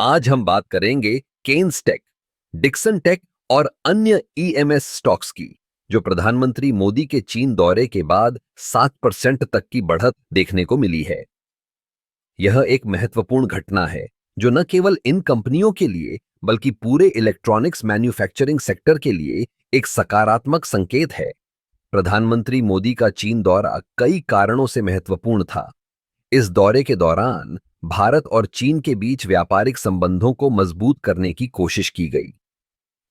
आज हम बात करेंगे केन्स टेक, डिक्सन टेक और अन्य ईएमएस स्टॉक्स की, जो प्रधानमंत्री मोदी के चीन दौरे के बाद 7% तक की बढ़त देखने को मिली है। यह एक महत्वपूर्ण घटना है जो न केवल इन कंपनियों के लिए बल्कि पूरे इलेक्ट्रॉनिक्स मैन्युफैक्चरिंग सेक्टर के लिए एक सकारात्मक संकेत है। प्रधानमंत्री मोदी का चीन दौरा कई कारणों से महत्वपूर्ण था। इस दौरे के दौरान भारत और चीन के बीच व्यापारिक संबंधों को मजबूत करने की कोशिश की गई।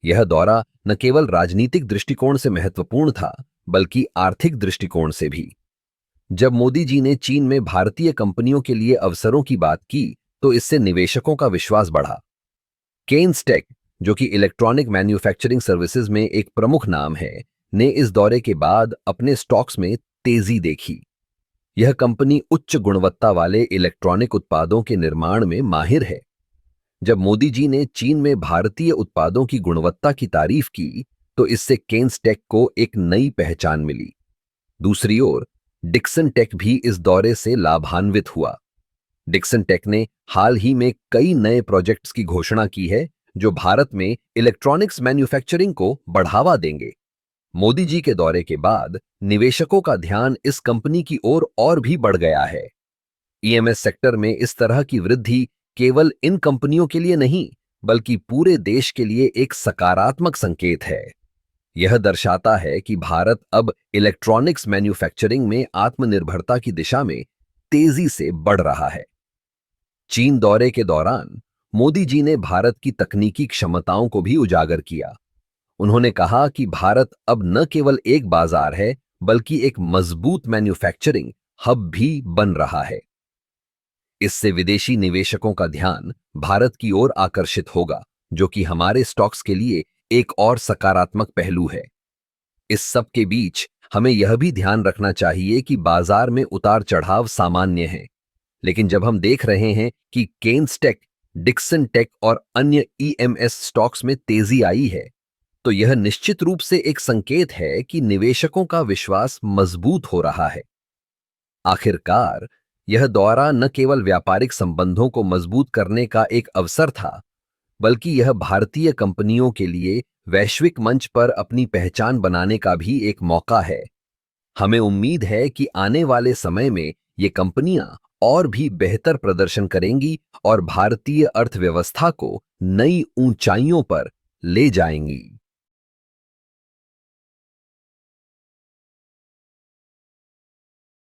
यह दौरा न केवल राजनीतिक दृष्टिकोण से महत्वपूर्ण था, बल्कि आर्थिक दृष्टिकोण से भी। जब मोदी जी ने चीन में भारतीय कंपनियों के लिए अवसरों की बात की, तो इससे निवेशकों का विश्वास बढ़ा। केन्स टेक, जो कि इलेक्ट्रॉनिक मैन्युफैक्चरिंग सर्विसेज में एक प्रमुख नाम है, ने इस दौरे के बाद अपने स्टॉक्स में तेजी देखी। यह कंपनी उच्च गुणवत्ता वाले इलेक्ट्रॉनिक उत्पादों के निर्माण में माहिर है। जब मोदी जी ने चीन में भारतीय उत्पादों की गुणवत्ता की तारीफ की, तो इससे केन्स टेक को एक नई पहचान मिली। दूसरी ओर डिक्सन टेक भी इस दौरे से लाभान्वित हुआ। डिक्सन टेक ने हाल ही में कई नए प्रोजेक्ट्स की घोषणा की है, जो भारत में इलेक्ट्रॉनिक्स मैन्युफैक्चरिंग को बढ़ावा देंगे। मोदी जी के दौरे के बाद निवेशकों का ध्यान इस कंपनी की ओर और भी बढ़ गया है। ईएमएस सेक्टर में इस तरह की वृद्धि केवल इन कंपनियों के लिए नहीं, बल्कि पूरे देश के लिए एक सकारात्मक संकेत है। यह दर्शाता है कि भारत अब इलेक्ट्रॉनिक्स मैन्युफैक्चरिंग में आत्मनिर्भरता की दिशा में तेजी से बढ़ रहा है। चीन दौरे के दौरान मोदी जी ने भारत की तकनीकी क्षमताओं को भी उजागर किया। उन्होंने कहा कि भारत अब न केवल एक बाजार है, बल्कि एक मजबूत मैन्युफैक्चरिंग हब भी बन रहा है। इससे विदेशी निवेशकों का ध्यान भारत की ओर आकर्षित होगा, जो कि हमारे स्टॉक्स के लिए एक और सकारात्मक पहलू है। इस सब के बीच हमें यह भी ध्यान रखना चाहिए कि बाजार में उतार चढ़ाव सामान्य है, लेकिन जब हम देख रहे हैं कि केन्स टेक, डिक्सन टेक और अन्य ईएमएस स्टॉक्स में तेजी आई है, तो यह निश्चित रूप से एक संकेत है कि निवेशकों का विश्वास मजबूत हो रहा है। आखिरकार, यह दौरा न केवल व्यापारिक संबंधों को मजबूत करने का एक अवसर था, बल्कि यह भारतीय कंपनियों के लिए वैश्विक मंच पर अपनी पहचान बनाने का भी एक मौका है। हमें उम्मीद है कि आने वाले समय में ये कंपनियां और भी बेहतर प्रदर्शन करेंगी और भारतीय अर्थव्यवस्था को नई ऊंचाइयों पर ले जाएंगी।